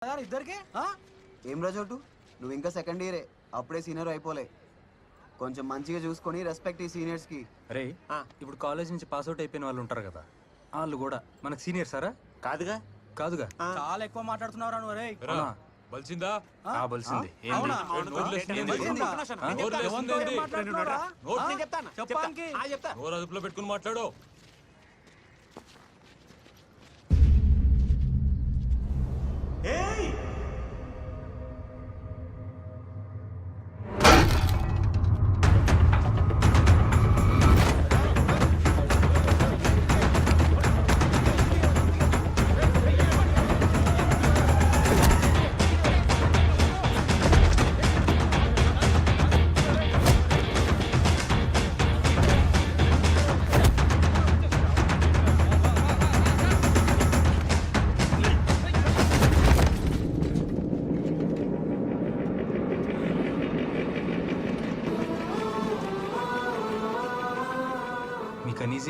ఇద్దరికి ఏం రాజోటు నువ్వు ఇంకా సెకండ్ ఇయరే, అప్పుడే సీనియర్ అయిపోలే. కొంచెం మంచిగా చూసుకొని రెస్పెక్ట్ ఈ సీనియర్స్ కి. అరే ఇప్పుడు కాలేజ్ నుంచి పాస్ అవుట్ అయిపోయిన వాళ్ళు ఉంటారు కదా, వాళ్ళు కూడా మనకు సీనియర్ సారా? కాదుగా కాదుగా. చాలా ఎక్కువ మాట్లాడుతున్నావు రా నువ్వు. అవునా? బలిసిందా? బలిసింది. అవునా? నోరు అదుపులో పెట్టుకుని మాట్లాడు. మీకు